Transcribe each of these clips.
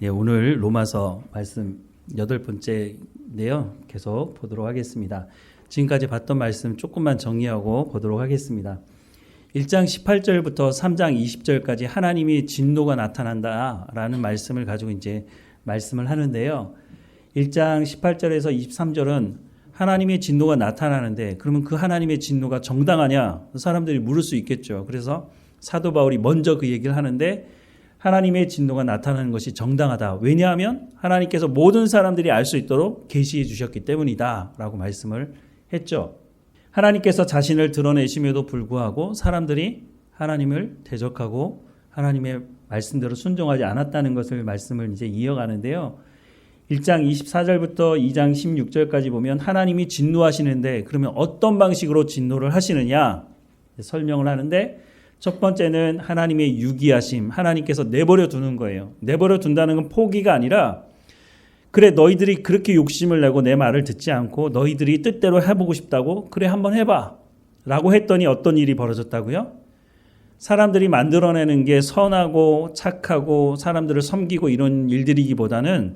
예, 오늘 로마서 말씀 8번째인데요. 계속 보도록 하겠습니다. 지금까지 봤던 말씀 조금만 정리하고 보도록 하겠습니다. 1장 18절부터 3장 20절까지 하나님이 진노가 나타난다라는 말씀을 가지고 이제 말씀을 하는데요. 1장 18절에서 23절은 하나님의 진노가 나타나는데 그러면 그 하나님의 진노가 정당하냐? 사람들이 물을 수 있겠죠. 그래서 사도 바울이 먼저 그 얘기를 하는데 하나님의 진노가 나타나는 것이 정당하다. 왜냐하면 하나님께서 모든 사람들이 알 수 있도록 계시해 주셨기 때문이다 라고 말씀을 했죠. 하나님께서 자신을 드러내심에도 불구하고 사람들이 하나님을 대적하고 하나님의 말씀대로 순종하지 않았다는 것을 말씀을 이제 이어가는데요. 1장 24절부터 2장 16절까지 보면 하나님이 진노하시는데 그러면 어떤 방식으로 진노를 하시느냐 설명을 하는데 첫 번째는 하나님의 유기하심, 하나님께서 내버려 두는 거예요. 내버려 둔다는 건 포기가 아니라 그래 너희들이 그렇게 욕심을 내고 내 말을 듣지 않고 너희들이 뜻대로 해보고 싶다고 그래 한번 해봐 라고 했더니 어떤 일이 벌어졌다고요? 사람들이 만들어내는 게 선하고 착하고 사람들을 섬기고 이런 일들이기보다는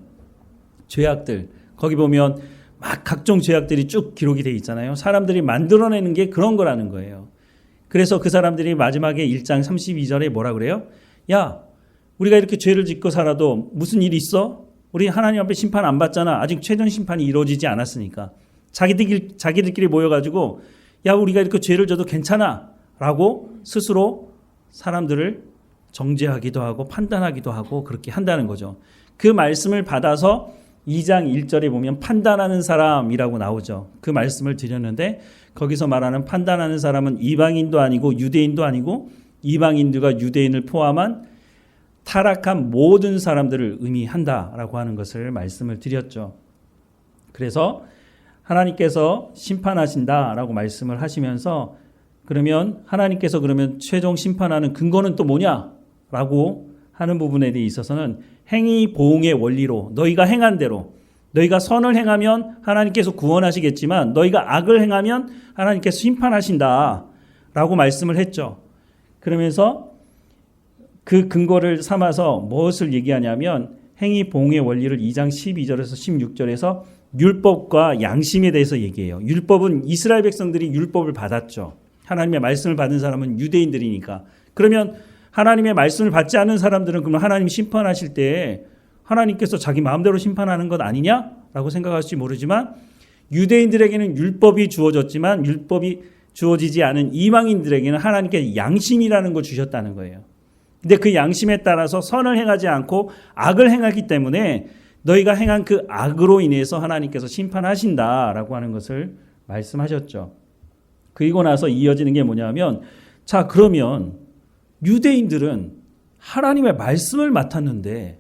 죄악들, 거기 보면 막 각종 죄악들이 쭉 기록이 돼 있잖아요. 사람들이 만들어내는 게 그런 거라는 거예요. 그래서 그 사람들이 마지막에 1장 32절에 뭐라 그래요? 야, 우리가 이렇게 죄를 짓고 살아도 무슨 일이 있어? 우리 하나님 앞에 심판 안 받잖아. 아직 최종 심판이 이루어지지 않았으니까. 자기들끼리 모여가지고 야, 우리가 이렇게 죄를 져도 괜찮아 라고 스스로 사람들을 정죄하기도 하고 판단하기도 하고 그렇게 한다는 거죠. 그 말씀을 받아서 2장 1절에 보면 판단하는 사람이라고 나오죠. 그 말씀을 드렸는데 거기서 말하는 판단하는 사람은 이방인도 아니고 유대인도 아니고 이방인들과 유대인을 포함한 타락한 모든 사람들을 의미한다라고 하는 것을 말씀을 드렸죠. 그래서 하나님께서 심판하신다라고 말씀을 하시면서 그러면 하나님께서 그러면 최종 심판하는 근거는 또 뭐냐라고 하는 부분에 대해 있어서는 행위 보응의 원리로 너희가 행한 대로 너희가 선을 행하면 하나님께서 구원하시겠지만 너희가 악을 행하면 하나님께서 심판하신다라고 말씀을 했죠. 그러면서 그 근거를 삼아서 무엇을 얘기하냐면 행위 보응의 원리를 2장 12절에서 16절에서 율법과 양심에 대해서 얘기해요. 율법은 이스라엘 백성들이 율법을 받았죠. 하나님의 말씀을 받은 사람은 유대인들이니까. 그러면 하나님의 말씀을 받지 않는 사람들은 그러면 하나님 심판하실 때 하나님께서 자기 마음대로 심판하는 것 아니냐라고 생각할지 모르지만 유대인들에게는 율법이 주어졌지만 율법이 주어지지 않은 이방인들에게는 하나님께서 양심이라는 걸 주셨다는 거예요. 근데 그 양심에 따라서 선을 행하지 않고 악을 행하기 때문에 너희가 행한 그 악으로 인해서 하나님께서 심판하신다라고 하는 것을 말씀하셨죠. 그리고 나서 이어지는 게 뭐냐면 자 그러면 유대인들은 하나님의 말씀을 맡았는데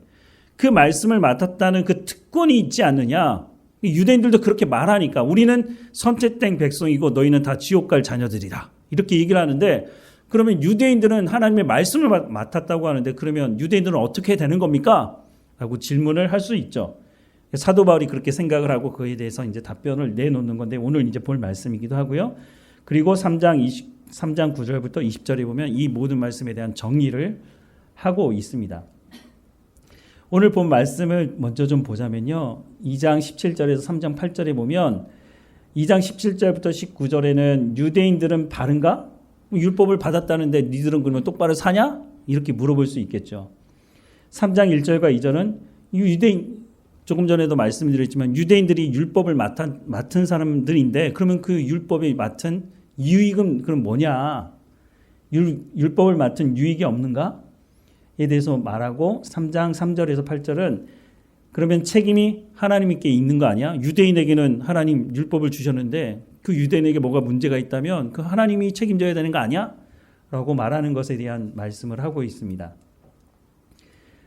그 말씀을 맡았다는 그 특권이 있지 않느냐. 유대인들도 그렇게 말하니까 우리는 선택된 백성이고 너희는 다 지옥 갈 자녀들이다. 이렇게 얘기를 하는데 그러면 유대인들은 하나님의 말씀을 맡았다고 하는데 그러면 유대인들은 어떻게 되는 겁니까? 라고 질문을 할 수 있죠. 사도 바울이 그렇게 생각을 하고 그에 대해서 이제 답변을 내놓는 건데 오늘 이제 볼 말씀이기도 하고요. 그리고 3장 9절부터 20절에 보면 이 모든 말씀에 대한 정리를 하고 있습니다. 오늘 본 말씀을 먼저 좀 보자면요. 2장 17절에서 3장 8절에 보면 2장 17절부터 19절에는 유대인들은 바른가? 율법을 받았다는데 니들은 그러면 똑바로 사냐? 이렇게 물어볼 수 있겠죠. 3장 1절과 2절은 유대인 조금 전에도 말씀드렸지만 유대인들이 율법을 맡은 사람들인데 그러면 그 율법이 맡은 유익은 그럼 뭐냐? 율법을 맡은 유익이 없는가? 에 대해서 말하고 3장 3절에서 8절은 그러면 책임이 하나님께 있는 거 아니야? 유대인에게는 하나님 율법을 주셨는데 그 유대인에게 뭐가 문제가 있다면 그 하나님이 책임져야 되는 거 아니야? 라고 말하는 것에 대한 말씀을 하고 있습니다.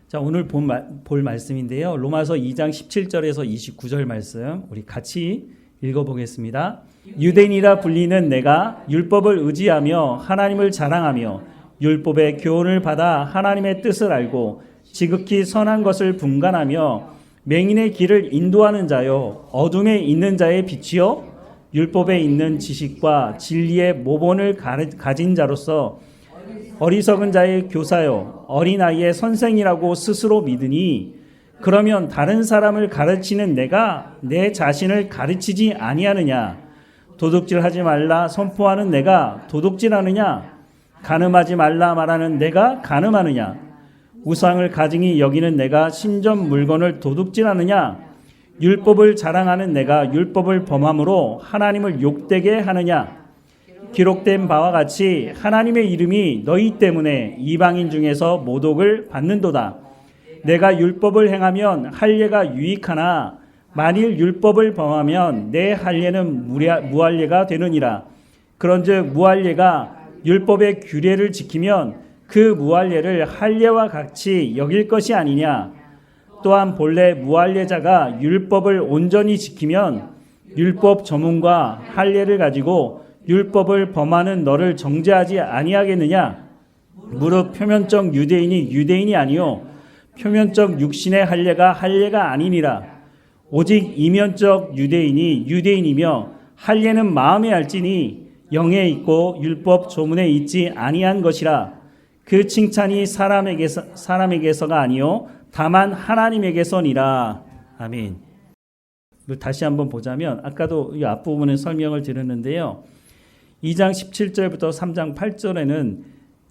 자, 오늘 볼 말씀인데요. 로마서 2장 17절에서 29절 말씀 우리 같이 읽어보겠습니다. 유대인이라 불리는 내가 율법을 의지하며 하나님을 자랑하며 율법의 교훈을 받아 하나님의 뜻을 알고 지극히 선한 것을 분간하며 맹인의 길을 인도하는 자요 어둠에 있는 자의 빛이요 율법에 있는 지식과 진리의 모본을 가진 자로서 어리석은 자의 교사요 어린아이의 선생이라고 스스로 믿으니 그러면 다른 사람을 가르치는 내가 내 자신을 가르치지 아니하느냐? 도둑질하지 말라 선포하는 내가 도둑질하느냐? 간음하지 말라 말하는 내가 간음하느냐? 우상을 가증히 여기는 내가 신전 물건을 도둑질하느냐? 율법을 자랑하는 내가 율법을 범함으로 하나님을 욕되게 하느냐? 기록된 바와 같이 하나님의 이름이 너희 때문에 이방인 중에서 모독을 받는도다. 내가 율법을 행하면 할례가 유익하나 만일 율법을 범하면 내 할례는 무할례가 되느니라. 그런즉 무할례가 율법의 규례를 지키면 그 무할례를 할례와 같이 여길 것이 아니냐. 또한 본래 무할례자가 율법을 온전히 지키면 율법 전문과 할례를 가지고 율법을 범하는 너를 정죄하지 아니하겠느냐. 무릇 표면적 유대인이 유대인이 아니요 표면적 육신의 할례가 아니니라. 오직 이면적 유대인이 유대인이며 할례는 마음에 알지니 영에 있고 율법 조문에 있지 아니한 것이라. 그 칭찬이 사람에게서가 아니요 다만 하나님에게서니라. 아멘. 다시 한번 보자면 아까도 이 앞부분의 설명을 드렸는데요. 2장 17절부터 3장 8절에는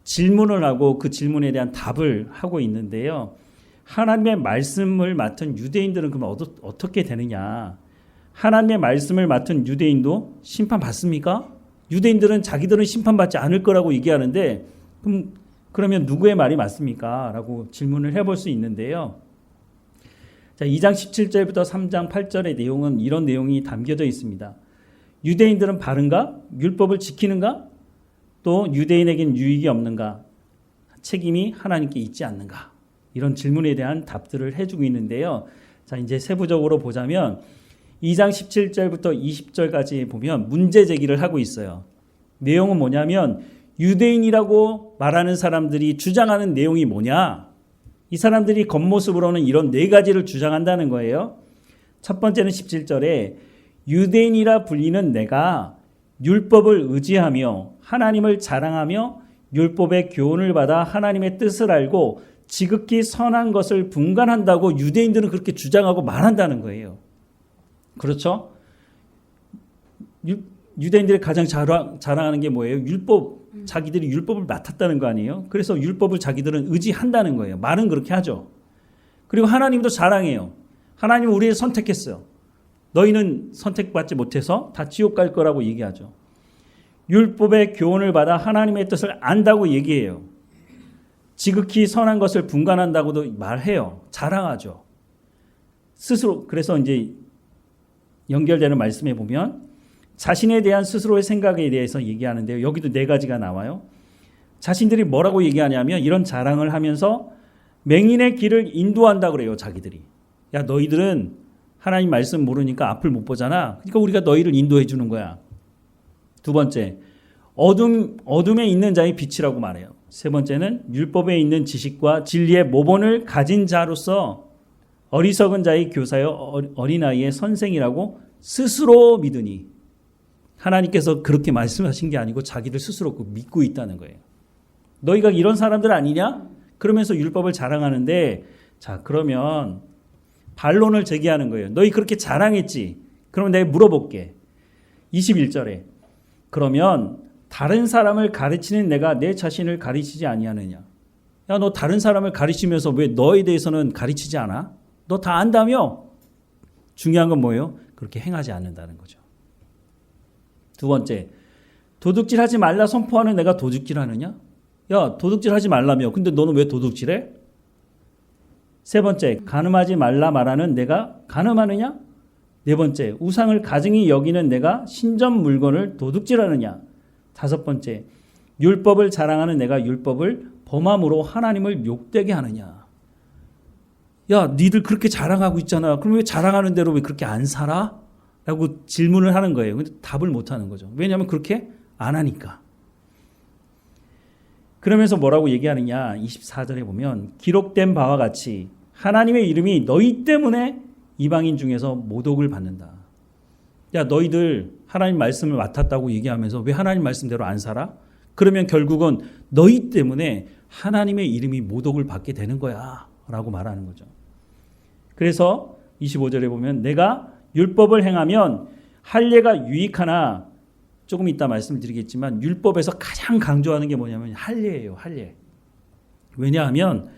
질문을 하고 그 질문에 대한 답을 하고 있는데요. 하나님의 말씀을 맡은 유대인들은 그럼 어떻게 되느냐? 하나님의 말씀을 맡은 유대인도 심판받습니까? 유대인들은 자기들은 심판받지 않을 거라고 얘기하는데 그러면 누구의 말이 맞습니까? 라고 질문을 해볼 수 있는데요. 자, 2장 17절부터 3장 8절의 내용은 이런 내용이 담겨져 있습니다. 유대인들은 바른가? 율법을 지키는가? 또 유대인에겐 유익이 없는가? 책임이 하나님께 있지 않는가? 이런 질문에 대한 답들을 해주고 있는데요. 자, 이제 세부적으로 보자면 2장 17절부터 20절까지 보면 문제 제기를 하고 있어요. 내용은 뭐냐면 유대인이라고 말하는 사람들이 주장하는 내용이 뭐냐? 이 사람들이 겉모습으로는 이런 네 가지를 주장한다는 거예요. 첫 번째는 17절에 유대인이라 불리는 내가 율법을 의지하며 하나님을 자랑하며 율법의 교훈을 받아 하나님의 뜻을 알고 지극히 선한 것을 분간한다고 유대인들은 그렇게 주장하고 말한다는 거예요. 그렇죠? 유대인들이 가장 자랑하는 게 뭐예요? 율법. 자기들이 율법을 맡았다는 거 아니에요? 그래서 율법을 자기들은 의지한다는 거예요. 말은 그렇게 하죠. 그리고 하나님도 자랑해요. 하나님은 우리를 선택했어요. 너희는 선택받지 못해서 다 지옥 갈 거라고 얘기하죠. 율법의 교훈을 받아 하나님의 뜻을 안다고 얘기해요. 지극히 선한 것을 분간한다고도 말해요. 자랑하죠. 스스로. 그래서 이제 연결되는 말씀에 보면 자신에 대한 스스로의 생각에 대해서 얘기하는데요. 여기도 네 가지가 나와요. 자신들이 뭐라고 얘기하냐면 이런 자랑을 하면서 맹인의 길을 인도한다고 그래요. 자기들이. 야, 너희들은 하나님 말씀 모르니까 앞을 못 보잖아. 그러니까 우리가 너희를 인도해 주는 거야. 두 번째, 어둠에 있는 자의 빛이라고 말해요. 세 번째는 율법에 있는 지식과 진리의 모본을 가진 자로서 어리석은 자의 교사여 어린아이의 선생이라고 스스로 믿으니. 하나님께서 그렇게 말씀하신 게 아니고 자기들 스스로 믿고 있다는 거예요. 너희가 이런 사람들 아니냐? 그러면서 율법을 자랑하는데, 자, 그러면 반론을 제기하는 거예요. 너희 그렇게 자랑했지? 그럼 내가 물어볼게. 21절에 그러면 다른 사람을 가르치는 내가 내 자신을 가르치지 아니하느냐? 야, 너 다른 사람을 가르치면서 왜 너에 대해서는 가르치지 않아? 너 다 안다며? 중요한 건 뭐예요? 그렇게 행하지 않는다는 거죠. 두 번째, 도둑질하지 말라 선포하는 내가 도둑질하느냐? 야, 도둑질하지 말라며. 근데 너는 왜 도둑질해? 세 번째, 간음하지 말라 말하는 내가 간음하느냐? 네 번째, 우상을 가증히 여기는 내가 신전 물건을 도둑질하느냐? 다섯 번째, 율법을 자랑하는 내가 율법을 범함으로 하나님을 욕되게 하느냐? 야, 니들 그렇게 자랑하고 있잖아. 그럼 왜 자랑하는 대로 왜 그렇게 안 살아? 라고 질문을 하는 거예요. 근데 답을 못 하는 거죠. 왜냐하면 그렇게 안 하니까. 그러면서 뭐라고 얘기하느냐? 24절에 보면 기록된 바와 같이 하나님의 이름이 너희 때문에 이방인 중에서 모독을 받는다. 야, 너희들 하나님 말씀을 맡았다고 얘기하면서 왜 하나님 말씀대로 안 살아? 그러면 결국은 너희 때문에 하나님의 이름이 모독을 받게 되는 거야 라고 말하는 거죠. 그래서 25절에 보면 내가 율법을 행하면 할례가 유익하나, 조금 이따 말씀을 드리겠지만 율법에서 가장 강조하는 게 뭐냐면 할례예요. 할례. 왜냐하면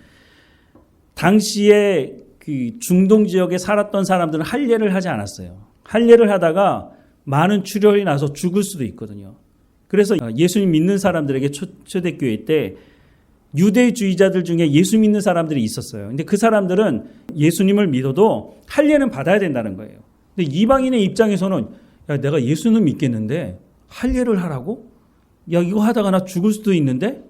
당시에 그 중동 지역에 살았던 사람들은 할례를 하지 않았어요. 할례를 하다가 많은 출혈이 나서 죽을 수도 있거든요. 그래서 예수님 믿는 사람들에게 초대교회 때 유대주의자들 중에 예수 믿는 사람들이 있었어요. 근데 그 사람들은 예수님을 믿어도 할례는 받아야 된다는 거예요. 근데 이방인의 입장에서는 야, 내가 예수는 믿겠는데 할례를 하라고? 야, 이거 하다가 나 죽을 수도 있는데?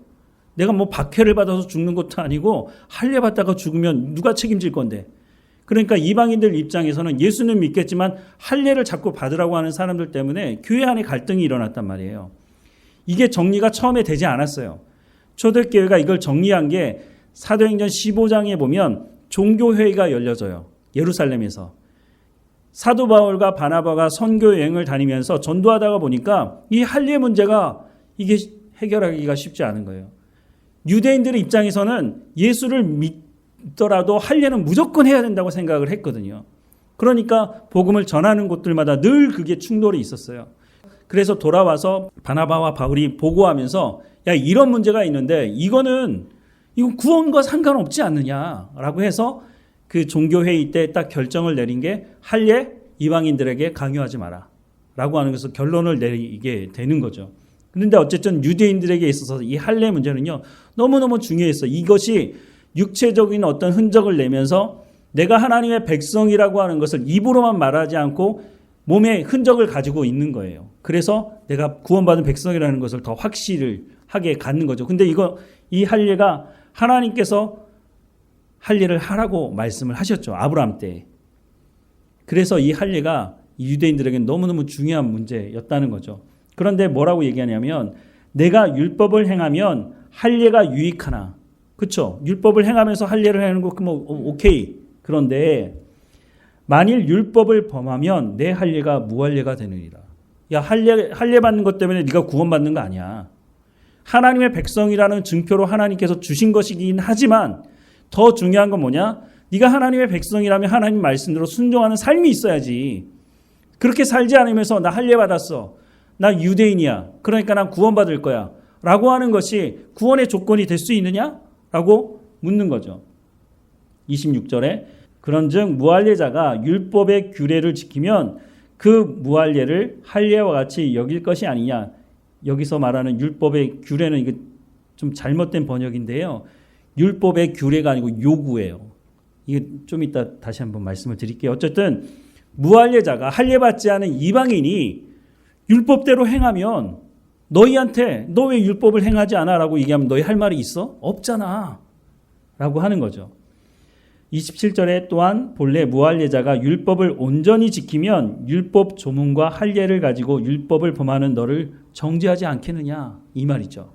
내가 뭐 박해를 받아서 죽는 것도 아니고 할례 받다가 죽으면 누가 책임질 건데? 그러니까 이방인들 입장에서는 예수는 믿겠지만 할례를 자꾸 받으라고 하는 사람들 때문에 교회 안에 갈등이 일어났단 말이에요. 이게 정리가 처음에 되지 않았어요. 초대교회가 이걸 정리한 게 사도행전 15장에 보면 종교회의가 열려져요. 예루살렘에서. 사도 바울과 바나바가 선교 여행을 다니면서 전도하다가 보니까 이 할례 문제가 이게 해결하기가 쉽지 않은 거예요. 유대인들의 입장에서는 예수를 믿더라도 할례는 무조건 해야 된다고 생각을 했거든요. 그러니까 복음을 전하는 곳들마다 늘 그게 충돌이 있었어요. 그래서 돌아와서 바나바와 바울이 보고하면서 야, 이런 문제가 있는데 이건 구원과 상관없지 않느냐라고 해서 그 종교회의 때 딱 결정을 내린 게 할례 이방인들에게 강요하지 마라 라고 하는 것을 결론을 내리게 되는 거죠. 그런데 어쨌든 유대인들에게 있어서 이 할례 문제는요, 너무너무 중요했어요. 이것이 육체적인 어떤 흔적을 내면서 내가 하나님의 백성이라고 하는 것을 입으로만 말하지 않고 몸에 흔적을 가지고 있는 거예요. 그래서 내가 구원받은 백성이라는 것을 더 확실을 하게 갖는 거죠. 근데 이 할례가 하나님께서 할례를 하라고 말씀을 하셨죠. 아브라함 때. 그래서 이 할례가 유대인들에게는 너무너무 중요한 문제였다는 거죠. 그런데 뭐라고 얘기하냐면 내가 율법을 행하면 할례가 유익하나. 그렇죠? 율법을 행하면서 할례를 하는 거 뭐 오케이. 그런데 만일 율법을 범하면 내 할례가 무할례가 되느니라. 야, 할례 받는 것 때문에 네가 구원받는 거 아니야. 하나님의 백성이라는 증표로 하나님께서 주신 것이긴 하지만 더 중요한 건 뭐냐? 네가 하나님의 백성이라면 하나님 말씀대로 순종하는 삶이 있어야지. 그렇게 살지 않으면서 나 할례 받았어. 나 유대인이야. 그러니까 난 구원받을 거야. 라고 하는 것이 구원의 조건이 될 수 있느냐? 라고 묻는 거죠. 26절에 그런즉 무할례자가 율법의 규례를 지키면 그 무할례를 할례와 같이 여길 것이 아니냐. 여기서 말하는 율법의 규례는 이게 좀 잘못된 번역인데요. 율법의 규례가 아니고 요구예요. 이게 좀 이따 다시 한번 말씀을 드릴게요. 어쨌든 무할례자가 할례 받지 않은 이방인이 율법대로 행하면 너희한테 너 왜 율법을 행하지 않아? 라고 얘기하면 너희 할 말이 있어? 없잖아. 라고 하는 거죠. 27절에 또한 본래 무할례자가 율법을 온전히 지키면 율법 조문과 할례를 가지고 율법을 범하는 너를 정죄하지 않겠느냐 이 말이죠.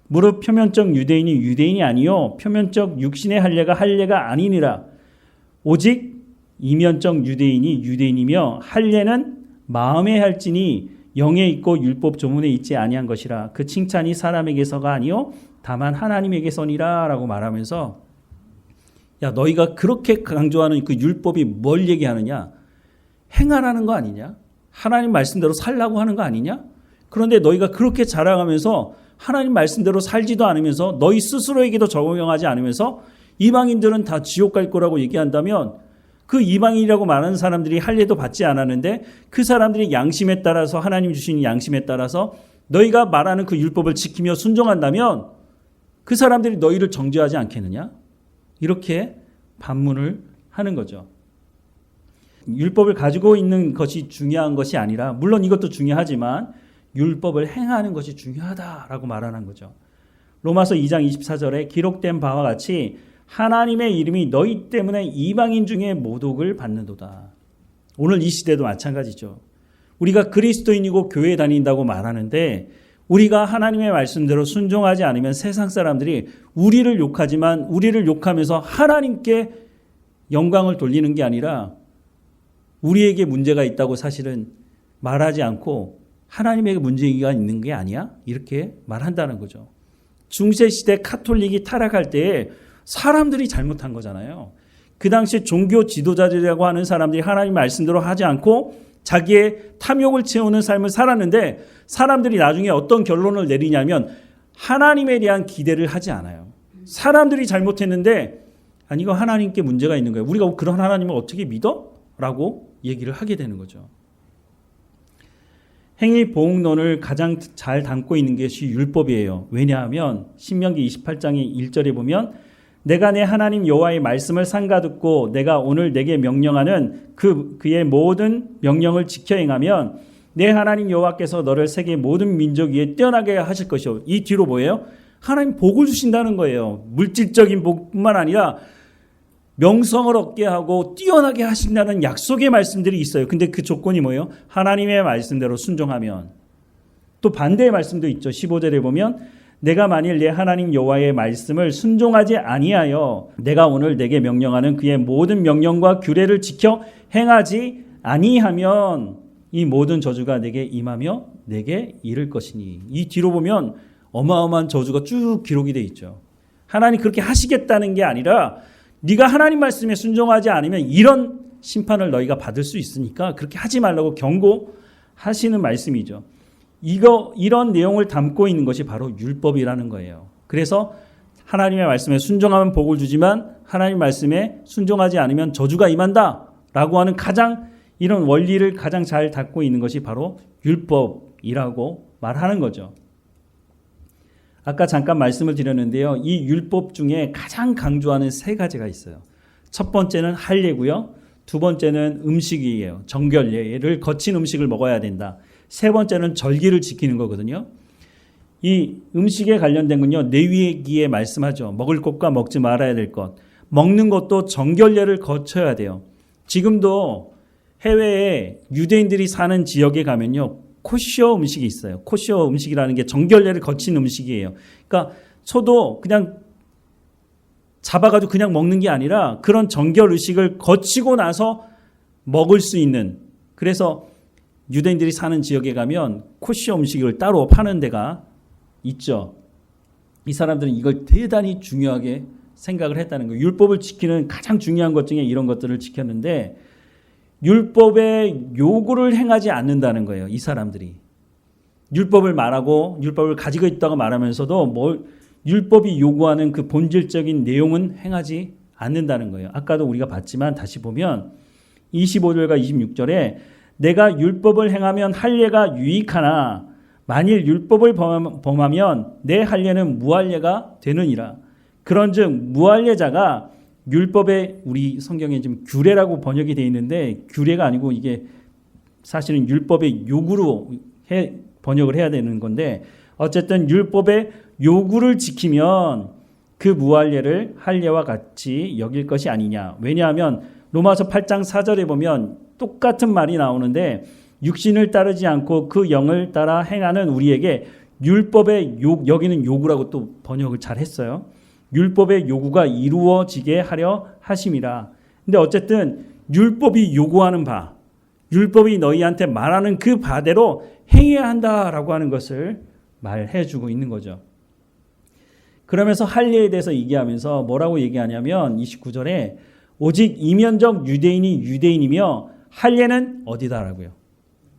무릇 표면적 유대인이 유대인이 아니요 표면적 육신의 할례가 아니니라. 오직 이면적 유대인이 유대인이며 할례는 마음에 할지니 영에 있고 율법 조문에 있지 아니한 것이라. 그 칭찬이 사람에게서가 아니요 다만 하나님에게서니라 라고 말하면서 야, 너희가 그렇게 강조하는 그 율법이 뭘 얘기하느냐? 행하라는 거 아니냐? 하나님 말씀대로 살라고 하는 거 아니냐? 그런데 너희가 그렇게 자랑하면서 하나님 말씀대로 살지도 않으면서 너희 스스로에게도 적용하지 않으면서 이방인들은 다 지옥 갈 거라고 얘기한다면 그 이방인이라고 말하는 사람들이 할례도 받지 않았는데 그 사람들이 양심에 따라서 하나님 주신 양심에 따라서 너희가 말하는 그 율법을 지키며 순종한다면 그 사람들이 너희를 정죄하지 않겠느냐? 이렇게 반문을 하는 거죠. 율법을 가지고 있는 것이 중요한 것이 아니라 물론 이것도 중요하지만 율법을 행하는 것이 중요하다라고 말하는 거죠. 로마서 2장 24절에 기록된 바와 같이 하나님의 이름이 너희 때문에 이방인 중에 모독을 받는도다. 오늘 이 시대도 마찬가지죠. 우리가 그리스도인이고 교회에 다닌다고 말하는데 우리가 하나님의 말씀대로 순종하지 않으면 세상 사람들이 우리를 욕하지만 우리를 욕하면서 하나님께 영광을 돌리는 게 아니라 우리에게 문제가 있다고 사실은 말하지 않고 하나님에게 문제가 있는 게 아니야? 이렇게 말한다는 거죠. 중세시대 카톨릭이 타락할 때에 사람들이 잘못한 거잖아요. 그 당시 종교 지도자들이라고 하는 사람들이 하나님 말씀대로 하지 않고 자기의 탐욕을 채우는 삶을 살았는데 사람들이 나중에 어떤 결론을 내리냐면 하나님에 대한 기대를 하지 않아요. 사람들이 잘못했는데 아니 이거 하나님께 문제가 있는 거예요. 우리가 그런 하나님을 어떻게 믿어? 라고 얘기를 하게 되는 거죠. 행위보응론을 가장 잘 담고 있는 것이 율법이에요. 왜냐하면 신명기 28장의 1절에 보면 내가 내 하나님 여호와의 말씀을 삼가 듣고 내가 오늘 내게 명령하는 그의 모든 명령을 지켜 행하면 내 하나님 여호와께서 너를 세계 모든 민족 위에 뛰어나게 하실 것이요. 이 뒤로 뭐예요? 하나님 복을 주신다는 거예요. 물질적인 복뿐만 아니라 명성을 얻게 하고 뛰어나게 하신다는 약속의 말씀들이 있어요. 근데 그 조건이 뭐예요? 하나님의 말씀대로 순종하면. 또 반대의 말씀도 있죠. 15절에 보면 내가 만일 내 하나님 여호와의 말씀을 순종하지 아니하여 내가 오늘 내게 명령하는 그의 모든 명령과 규례를 지켜 행하지 아니하면 이 모든 저주가 내게 임하며 내게 이를 것이니. 이 뒤로 보면 어마어마한 저주가 쭉 기록이 되어 있죠. 하나님 그렇게 하시겠다는 게 아니라 네가 하나님 말씀에 순종하지 않으면 이런 심판을 너희가 받을 수 있으니까 그렇게 하지 말라고 경고하시는 말씀이죠. 이런 내용을 담고 있는 것이 바로 율법이라는 거예요. 그래서 하나님의 말씀에 순종하면 복을 주지만 하나님 말씀에 순종하지 않으면 저주가 임한다라고 하는 이런 원리를 가장 잘 담고 있는 것이 바로 율법이라고 말하는 거죠. 아까 잠깐 말씀을 드렸는데요. 이 율법 중에 가장 강조하는 세 가지가 있어요. 첫 번째는 할례고요. 두 번째는 음식이에요. 정결례를 거친 음식을 먹어야 된다. 세 번째는 절기를 지키는 거거든요. 이 음식에 관련된 건요. 레위기에 말씀하죠. 먹을 것과 먹지 말아야 될 것. 먹는 것도 정결례를 거쳐야 돼요. 지금도 해외에 유대인들이 사는 지역에 가면요. 코셔 음식이 있어요. 코셔 음식이라는 게 정결례를 거친 음식이에요. 그러니까 소도 그냥 잡아가지고 그냥 먹는 게 아니라 그런 정결 의식을 거치고 나서 먹을 수 있는, 그래서 유대인들이 사는 지역에 가면 코셔 음식을 따로 파는 데가 있죠. 이 사람들은 이걸 대단히 중요하게 생각을 했다는 거예요. 율법을 지키는 가장 중요한 것 중에 이런 것들을 지켰는데 율법의 요구를 행하지 않는다는 거예요. 이 사람들이. 율법을 말하고 율법을 가지고 있다고 말하면서도 율법이 요구하는 그 본질적인 내용은 행하지 않는다는 거예요. 아까도 우리가 봤지만 다시 보면 25절과 26절에 내가 율법을 행하면 할례가 유익하나 만일 율법을 범하면 내 할례는 무할례가 되느니라. 그런즉 무할례자가 율법에, 우리 성경에 지금 규례라고 번역이 되어 있는데 규례가 아니고 이게 사실은 율법의 요구로 번역을 해야 되는 건데 어쨌든 율법의 요구를 지키면 그 무할례를 할례와 같이 여길 것이 아니냐. 왜냐하면 로마서 8장 4절에 보면 똑같은 말이 나오는데 육신을 따르지 않고 그 영을 따라 행하는 우리에게 율법의 여기는 요구라고 또 번역을 잘 했어요. 율법의 요구가 이루어지게 하려 하심이라. 근데 어쨌든 율법이 요구하는 바, 율법이 너희한테 말하는 그 바대로 행해야 한다라고 하는 것을 말해주고 있는 거죠. 그러면서 할례에 대해서 얘기하면서 뭐라고 얘기하냐면 29절에 오직 이면적 유대인이 유대인이며 할례는 어디다라고요?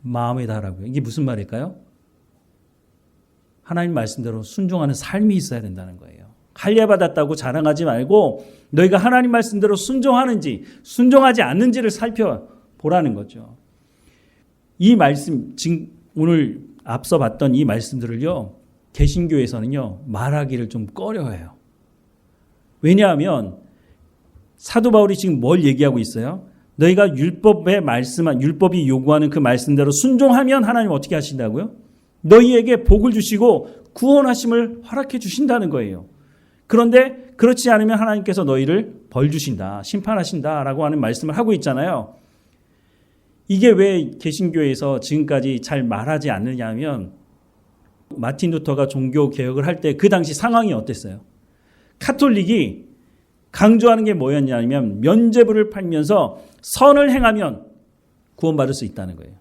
마음에다라고요. 이게 무슨 말일까요? 하나님 말씀대로 순종하는 삶이 있어야 된다는 거예요. 할례 받았다고 자랑하지 말고 너희가 하나님 말씀대로 순종하는지 순종하지 않는지를 살펴보라는 거죠. 이 말씀, 지금 오늘 앞서 봤던 이 말씀들을요, 개신교에서는요 말하기를 좀 꺼려해요. 왜냐하면 사도 바울이 지금 뭘 얘기하고 있어요? 너희가 율법이 요구하는 그 말씀대로 순종하면 하나님 어떻게 하신다고요? 너희에게 복을 주시고 구원하심을 허락해 주신다는 거예요. 그런데 그렇지 않으면 하나님께서 너희를 벌 주신다, 심판하신다라고 하는 말씀을 하고 있잖아요. 이게 왜 개신교에서 지금까지 잘 말하지 않느냐 하면 마틴 루터가 종교 개혁을 할 때 그 당시 상황이 어땠어요? 카톨릭이 강조하는 게 뭐였냐면 면죄부를 팔면서 선을 행하면 구원받을 수 있다는 거예요.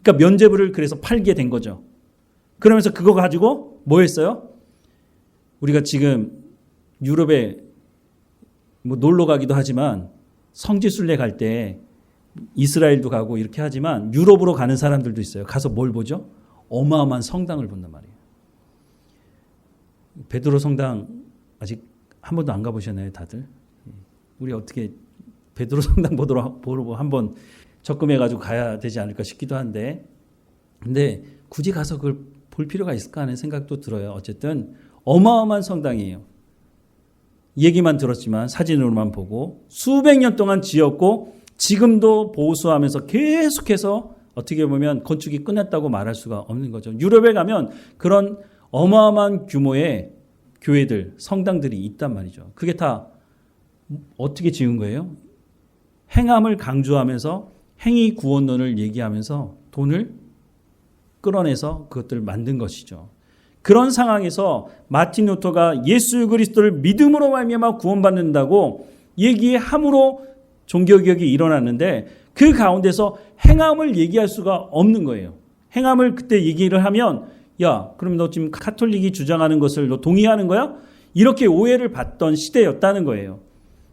그러니까 면죄부를 그래서 팔게 된 거죠. 그러면서 그거 가지고 뭐 했어요? 우리가 지금 유럽에 놀러 가기도 하지만 성지순례 갈 때 이스라엘도 가고 이렇게 하지만 유럽으로 가는 사람들도 있어요. 가서 뭘 보죠? 어마어마한 성당을 본단 말이에요. 베드로 성당 아직 한 번도 안 가보셨나요, 다들? 우리 어떻게 베드로 성당 보러 한번 적금해가지고 가야 되지 않을까 싶기도 한데, 근데 굳이 가서 그걸 볼 필요가 있을까 하는 생각도 들어요. 어쨌든 어마어마한 성당이에요. 얘기만 들었지만 사진으로만 보고 수백 년 동안 지었고 지금도 보수하면서 계속해서 어떻게 보면 건축이 끝났다고 말할 수가 없는 거죠. 유럽에 가면 그런 어마어마한 규모의 교회들, 성당들이 있단 말이죠. 그게 다 어떻게 지은 거예요? 행함을 강조하면서 행위 구원론을 얘기하면서 돈을 끌어내서 그것들을 만든 것이죠. 그런 상황에서 마틴 루터가 예수 그리스도를 믿음으로 말미암아 구원받는다고 얘기함으로 종교개혁이 일어났는데 그 가운데서 행함을 얘기할 수가 없는 거예요. 행함을 그때 얘기를 하면 야, 그럼 너 지금 카톨릭이 주장하는 것을 너 동의하는 거야? 이렇게 오해를 받던 시대였다는 거예요.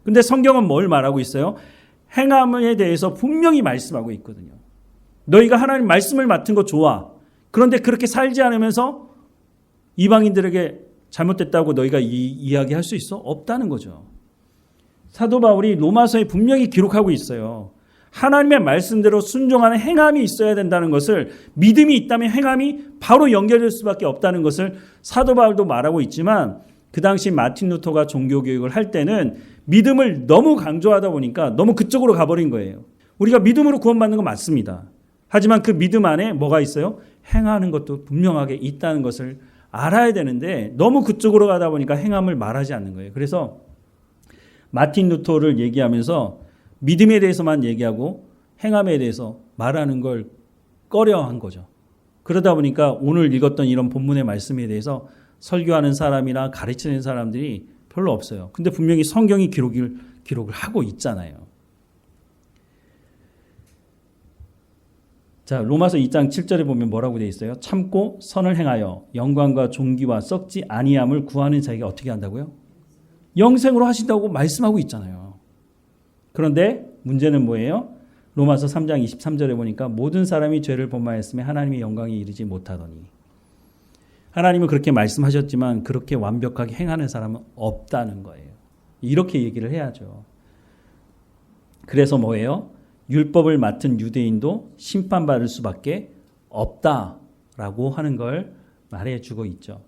근데 성경은 뭘 말하고 있어요? 행함에 대해서 분명히 말씀하고 있거든요. 너희가 하나님 말씀을 맡은 거 좋아. 그런데 그렇게 살지 않으면서 이방인들에게 잘못됐다고 너희가 이야기할 수 있어? 없다는 거죠. 사도 바울이 로마서에 분명히 기록하고 있어요. 하나님의 말씀대로 순종하는 행함이 있어야 된다는 것을, 믿음이 있다면 행함이 바로 연결될 수밖에 없다는 것을 사도 바울도 말하고 있지만, 그 당시 마틴 루터가 종교교육을 할 때는 믿음을 너무 강조하다 보니까 너무 그쪽으로 가버린 거예요. 우리가 믿음으로 구원받는 건 맞습니다. 하지만 그 믿음 안에 뭐가 있어요? 행하는 것도 분명하게 있다는 것을 알아야 되는데 너무 그쪽으로 가다 보니까 행함을 말하지 않는 거예요. 그래서 마틴 루터를 얘기하면서 믿음에 대해서만 얘기하고 행함에 대해서 말하는 걸 꺼려한 거죠. 그러다 보니까 오늘 읽었던 이런 본문의 말씀에 대해서 설교하는 사람이나 가르치는 사람들이 별로 없어요. 근데 분명히 성경이 기록을 하고 있잖아요. 자, 로마서 2장 7절에 보면 뭐라고 되어 있어요? 참고 선을 행하여 영광과 존귀와 썩지 아니함을 구하는 자에게 어떻게 한다고요? 영생으로 하신다고 말씀하고 있잖아요. 그런데 문제는 뭐예요? 로마서 3장 23절에 보니까 모든 사람이 죄를 범하였으며 하나님의 영광에 이르지 못하더니, 하나님은 그렇게 말씀하셨지만 그렇게 완벽하게 행하는 사람은 없다는 거예요. 이렇게 얘기를 해야죠. 그래서 뭐예요? 율법을 맡은 유대인도 심판받을 수밖에 없다라고 하는 걸 말해주고 있죠.